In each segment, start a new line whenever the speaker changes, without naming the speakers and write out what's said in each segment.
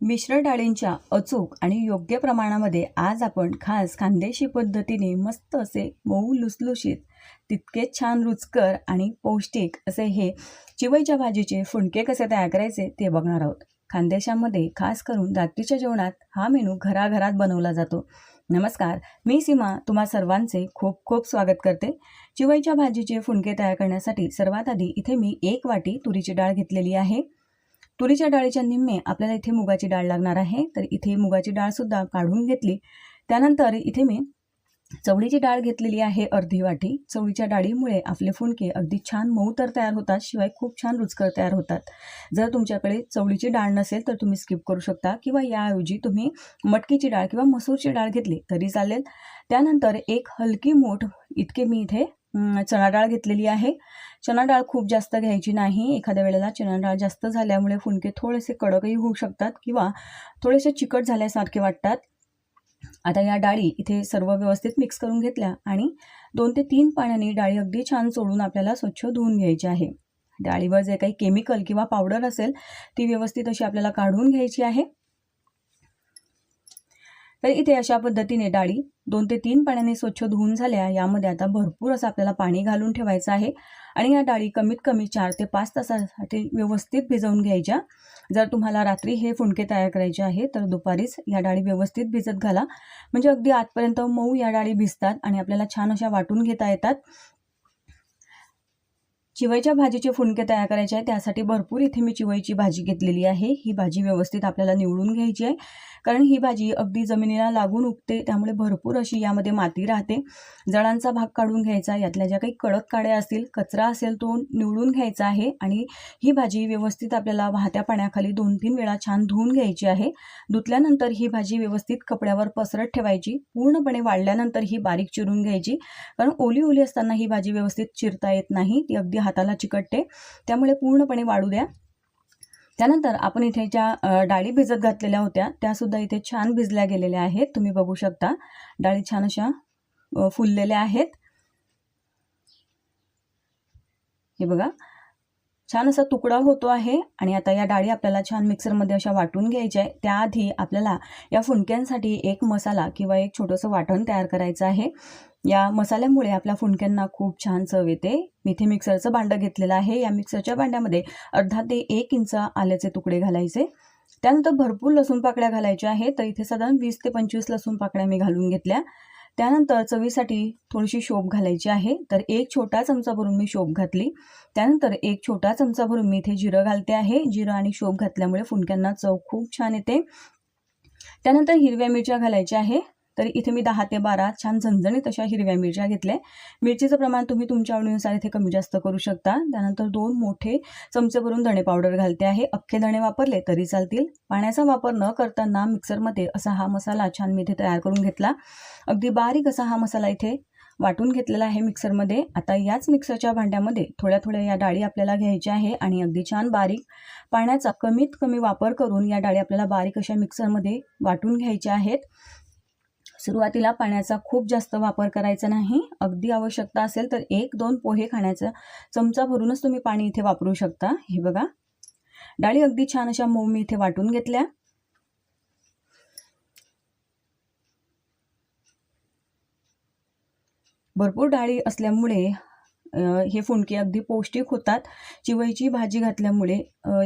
मिश्र डाळींच्या अचूक आणि योग्य प्रमाणामध्ये आज आपण खास खानदेशी पद्धतीने मस्त असे मऊ लुसलुशीत तितकेच छान रुचकर आणि पौष्टिक असे हे चिवईच्या भाजीचे फुंडके कसे तयार करायचे ते बघणार आहोत। खानदेशामध्ये खास करून रात्रीच्या जेवणात हा मेनू घराघरात बनवला जातो। नमस्कार, मी सीमा तुम्हा सर्वांचे खूप खूप स्वागत करते। चिवईच्या भाजीचे फुंडके तयार करण्यासाठी सर्वात आधी इथे मी 1 वाटी तुरीची डाळ घेतलेली आहे। तुरीच्या डाळीच्या निम्मे आपल्याला इथे मुगाची डाळ लागणार आहे, तर इथे मुगाची डाळ सुद्धा काढून घेतली। त्यानंतर इथे मी चवळीची डाळ घेतलेली आहे अर्धी वाटी। चवळीच्या डाळीमुळे आपले फुंडके अगदी छान मऊ तर तयार होतात, शिवाय खूप छान रुचकर तयार होतात। जर तुमच्याकडे चवळीची डाळ नसेल तर तुम्ही स्किप करू शकता, किंवा याऐवजी तुम्ही मटकीची डाळ किंवा मसूरची डाळ घेतली तरी चालेल। त्यानंतर एक हलकी मूठ इतके मी इथे चणा डाळ घेतलेली आहे। चणा डाळ खूप जास्त घ्यायची नाही, एखाद्या वेळेला चणा डाळ जास्त झाल्यामुळे फुंडके थोडेसे कडकही होऊ शकतात किंवा थोडेसे चिकट झाल्यासारखे वाटतात। आता या डाळी इथे सर्व व्यवस्थित मिक्स करून घेतल्या आणि 2 ते 3 पाण्याने डाळी अगदी छान चोळून आपल्याला स्वच्छ धुवून घ्यायची आहे। डाळीवर जे काही केमिकल किंवा पावडर असेल ती व्यवस्थित अशी आपल्याला काढून घ्यायची आहे। तर इथे अशा पद्धतीने डाळी 2 ते 3 पाण्याने स्वच्छ धुवून झाल्या। यामध्ये आता भरपूर असं आपल्याला पाणी घालून ठेवायचं आहे आणि या डाळी कमीत कमी 4 ते 5 तासासाठी व्यवस्थित भिजवून घ्यायच्या। जर तुम्हाला रात्री हे फुंडके तयार करायचे आहे तर दुपारीच या डाळी व्यवस्थित भिजत घाला, म्हणजे अगदी आतपर्यंत मऊ या डाळी भिजतात आणि आपल्याला छान अशा वाटून घेता येतात। चिवईच्या भाजीचे फुंडके तयार करायचे आहे, त्यासाठी भरपूर इथे मी चिवईची भाजी घेतलेली आहे। ही भाजी व्यवस्थित आपल्याला निवडून घ्यायची आहे, कारण ही भाजी अगदी जमिनीला लागून उगते, त्यामुळे भरपूर अशी यामध्ये माती राहते। जळांचा भाग काढून घ्यायचा, यातल्या ज्या काही कडक काड्या असतील, कचरा असेल तो निवडून घ्यायचा आहे आणि ही भाजी व्यवस्थित आपल्याला वाहत्या पाण्याखाली 2-3 वेळा छान धुवून घ्यायची आहे। धुतल्यानंतर ही भाजी व्यवस्थित कपड्यावर पसरत ठेवायची। पूर्णपणे वाळल्यानंतर ही बारीक चिरून घ्यायची, कारण ओली असताना ही भाजी व्यवस्थित चिरता येत नाही, ती अगदी हाताला चिकटते, त्यामुळे पूर्णपणे वाळू द्या। त्यानंतर आपण इथे ज्या डाळी भिजत घातलेल्या होत्या त्या सुद्धा इथे छान भिजल्या गेलेल्या आहेत। तुम्ही बघू शकता डाळी छान अशा फुललेल्या आहेत। हे बघा, छान असा तुकडा होतो आहे आणि आता या डाळी आपल्याला छान मिक्सरमध्ये अशा वाटून घ्यायच्या आहे। त्याआधी आपल्याला या फुंडक्यांसाठी एक मसाला किंवा एक छोटंसं वाटण तयार करायचं आहे। या मसाल्यामुळे आपल्या फुंडक्यांना खूप छान चव येते। मी इथे मिक्सरचं भांडं घेतलेलं आहे। या मिक्सरच्या भांड्यामध्ये अर्धा ते 1 इंच आल्याचे तुकडे घालायचे। त्यानंतर भरपूर लसूण पाकळ्या घालायच्या आहेत, तर इथे साधारण 20 ते 25 लसूण पाकळ्या मी घालून घेतल्या। त्यानंतर चवीसाठी थोडीशी शोभ घालायची आहे, तर 1 छोटा चमचा भरून मी शोभ घातली। त्यानंतर 1 छोटा चमचा भरून मी इथे जिरं घालते आहे। जिरं आणि शोभ घातल्यामुळे फुंडक्यांना चव खूप छान येते। त्यानंतर हिरव्या मिरच्या घालायच्या आहे, तर इथे मी 10 ते 12 छान झणझणीत अशा हिरव्या मिरच्या घेतल्या। मिरचीचं प्रमाण तुम्ही तुमच्या आवडीनुसार इथे कमी जास्त करू शकता। त्यानंतर 2 मोठे चमचे भरून धणे पावडर घालते आहे। अख्खे धणे वापरले तरी चालतील। पाण्याचा वापर न करताना मिक्सरमध्ये असा हा मसाला छान मी इथे तयार करून घेतला। अगदी बारीक असा हा मसाला इथे वाटून घेतलेला आहे मिक्सरमध्ये। आता याच मिक्सरच्या भांड्यामध्ये थोड्या थोड्या या डाळी आपल्याला घ्यायच्या आहे आणि अगदी छान बारीक पाण्याचा कमीत कमी वापर करून या डाळी आपल्याला बारीक अशा मिक्सरमध्ये वाटून घ्यायच्या आहेत। सुरुवातीला पाण्याचा खूप जास्त वापर करायचा नाही, अगदी आवश्यकता असेल तर 1-2 पोहे खाण्याचा चमचा भरूनच तुम्ही पाणी इथे वापरू शकता। हे बघा, डाळी अगदी छान अशा मऊ मी इथे वाटून घेतल्या। भरपूर डाळी असल्यामुळे हे फुंडके अगदी पौष्टिक होतात। चिवईची भाजी घातल्यामुळे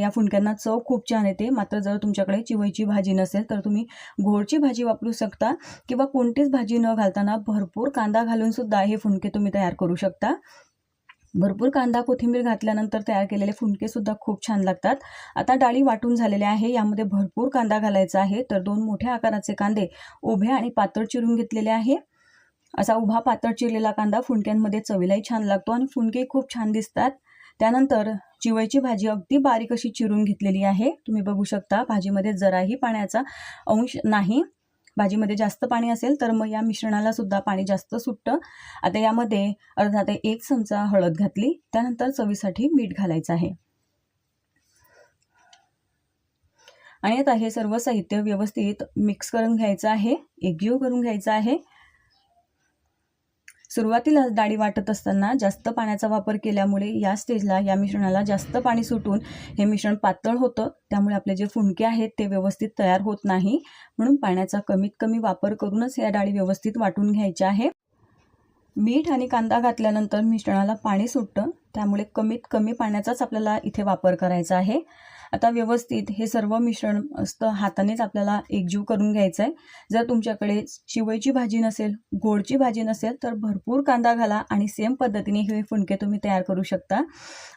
या फुंडक्यांना चव खूप छान येते। मात्र जर तुमच्याकडे चिवईची भाजी नसेल तर तुम्ही घोडची भाजी वापरू शकता, किंवा कोणतीच भाजी न घालताना भरपूर कांदा घालून सुद्धा हे फुंडके तुम्ही तयार करू शकता। भरपूर कांदा कोथिंबीर घातल्यानंतर तयार केलेले फुंडके सुद्धा खूप छान लागतात। आता डाळी वाटून झालेल्या आहे, यामध्ये भरपूर कांदा घालायचा आहे, तर 2 मोठ्या आकाराचे कांदे उभे आणि पातळ चिरून घेतलेले आहे। असा उभा पातळ चिरलेला कांदा फुंडक्यांमध्ये चवीलाही छान लागतो आणि फुंडके खूप छान दिसतात। त्यानंतर चिवईची भाजी अगदी बारीक अशी चिरून घेतलेली आहे। तुम्ही बघू शकता भाजीमध्ये जराही पाण्याचा अंश नाही। भाजीमध्ये जास्त पाणी असेल तर मग या मिश्रणाला सुद्धा पाणी जास्त सुटतं। आता यामध्ये अर्धा ते 1 चमचा हळद घातली। त्यानंतर चवीसाठी मीठ घालायचं आहे आणि आता हे सर्व साहित्य व्यवस्थित मिक्स करून घ्यायचं आहे, एकजीव करून घ्यायचं आहे। सुरुवातीला डाळी वाटत असताना जास्त पाण्याचा वापर केल्यामुळे या स्टेजला या मिश्रणाला जास्त पाणी सुटून हे मिश्रण पातळ होतं, त्यामुळे आपले जे फुंके आहेत ते व्यवस्थित तयार होत नाही. म्हणून पाण्याचा कमीत कमी वापर करूनच या डाळी व्यवस्थित वाटून घ्यायच्या आहे. मीठ आणि कांदा घातल्यानंतर मिश्रणाला पाणी सुटतं, त्यामुळे कमीत कमी पाण्याचाच आपल्याला इथे वापर करायचा आहे. आता व्यवस्थित हे सर्व मिश्रण मस्त हातानेच आपल्याला एकजीव करून घ्यायचं आहे. जर तुमच्याकडे शिवईची भाजी नसेल, गोडची भाजी नसेल तर भरपूर कांदा घाला आणि सेम पद्धतीने हे फुंके तुम्ही तयार करू शकता.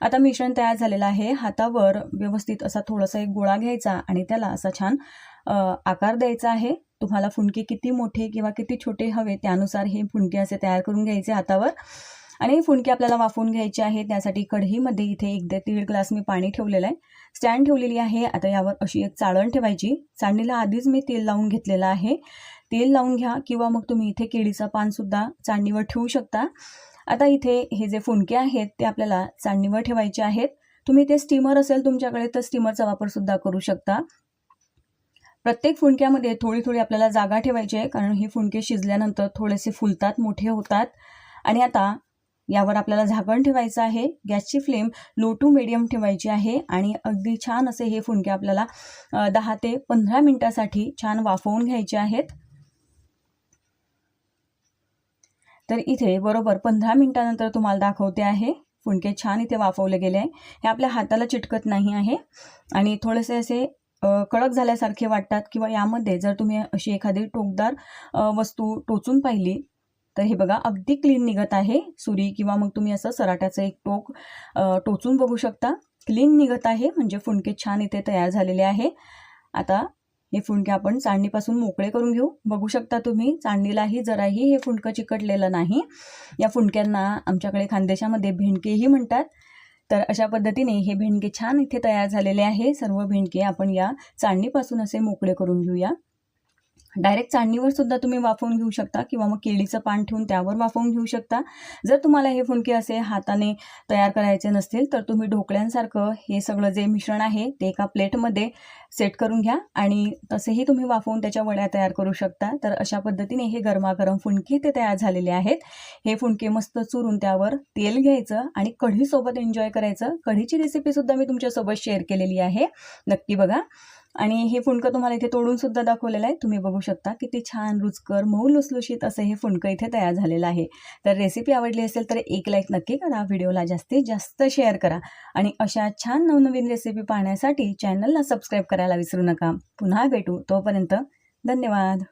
आता मिश्रण तयार झालेलं आहे. हातावर व्यवस्थित असा थोडासा एक गोळा घ्यायचा आणि त्याला असा छान आकार द्यायचा आहे. तुम्हाला फुंके किती मोठे किंवा किती छोटे हवे त्यानुसार हे फुंके असे तयार करून घ्यायचे हातावर. आणि हे फुंके आपल्याला वाफवून घ्यायचे आहे. त्यासाठी कढईमध्ये इथे 1 ते 1.5 ग्लास मी पाणी ठेवलेलं आहे. स्टँड ठेवलेली आहे. आता यावर अशी एक चाळण ठेवायची. चाळणीला आधीच मी तेल लावून घेतलेलं आहे. तेल लावून घ्या किंवा मग तुम्ही इथे केळीचं पानसुद्धा चाळणीवर ठेवू शकता. आता इथे हे जे फुंके आहेत ते आपल्याला चाळणीवर ठेवायचे आहेत. तुम्ही ते स्टीमर असेल तुमच्याकडे तर स्टीमरचा वापरसुद्धा करू शकता. प्रत्येक फुंक्यामध्ये थोडी थोडी आपल्याला जागा ठेवायची आहे, कारण हे फुंके शिजल्यानंतर थोडेसे फुलतात, मोठे होतात. आणि आता यावर आपल्याला झाकण ठेवायचं आहे. गॅसची फ्लेम लो टू मीडियम ठेवायची आहे आणि अगदी छान असे हे फुंके आपल्याला 10 ते 15 मिनिटासाठी छान वाफवून घ्यायचे आहेत. तर इथे बरोबर 15 मिनिटानंतर तुम्हाला दाखवते आहे. फुंके छान इथे वाफवले गेले आहे. हे आपल्या हाताला चिटकत नाही आहे आणि थोडेसे असे कडक झाल्यासारखे वाटतात किंवा यामध्ये जर तुम्ही अशी एखादी टोकदार वस्तू टोचून पाहिली तर हे बघा अगदी क्लीन निघत आहे. सुरी किंवा मग तुम्ही असं सराट्याचं एक टोक टोचून बघू शकता. क्लीन निघत आहे, म्हणजे फुंके छान इथे तयार झालेले आहे. आता हे फुंके आपण चाळणीपासून मोकळे करून घेऊ. बघू शकता तुम्ही चाळणीलाही जराही हे फुंकं चिकटलेलं नाही. या फुंक्यांना आमच्याकडे खानदेशामध्ये भेंडकेही म्हणतात. तर अशा पद्धतीने हे भेंडके छान इथे तयार झालेले आहे. सर्व भेंडके आपण या चाळणीपासून असे मोकळे करून घेऊया. डायरेक्ट चाळणीवर सुद्धा तुम्ही वाफवून घेऊ शकता किंवा मग केळीचं पान ठेवून त्यावर वाफवून घेऊ शकता. जर तुम्हाला हे फुंके असे हाताने तयार करायचे नसतील तर तुम्ही ढोकळ्यांसारखं हे सगळं जे मिश्रण आहे ते एका प्लेटमध्ये सेट करून घ्या आणि तसेही तुम्ही वाफवून त्याच्या वड्या तयार करू शकता. तर अशा पद्धतीने हे गरमागरम फुंके ते तयार झालेले आहेत. हे फुंके मस्त चुरून त्यावर तेल घ्यायचं आणि कढीसोबत एन्जॉय करायचं. कढीची रेसिपीसुद्धा मी तुमच्यासोबत शेअर केलेली आहे, नक्की बघा. आणि हे फुंकं तुम्हाला इथे तोडून सुद्धा दाखवलेलं आहे. तुम्ही बघू शकता किती छान रुचकर मऊ लुसलुशीत असं हे फुंकं इथे तयार झालेलं आहे. तर रेसिपी आवडली असेल तर एक लाईक नक्की करा, व्हिडिओला जास्तीत जास्त शेअर करा आणि अशा छान नवनवीन रेसिपी पाहण्यासाठी चॅनलला सबस्क्राईब करायला विसरू नका. पुन्हा भेटू, तोपर्यंत धन्यवाद.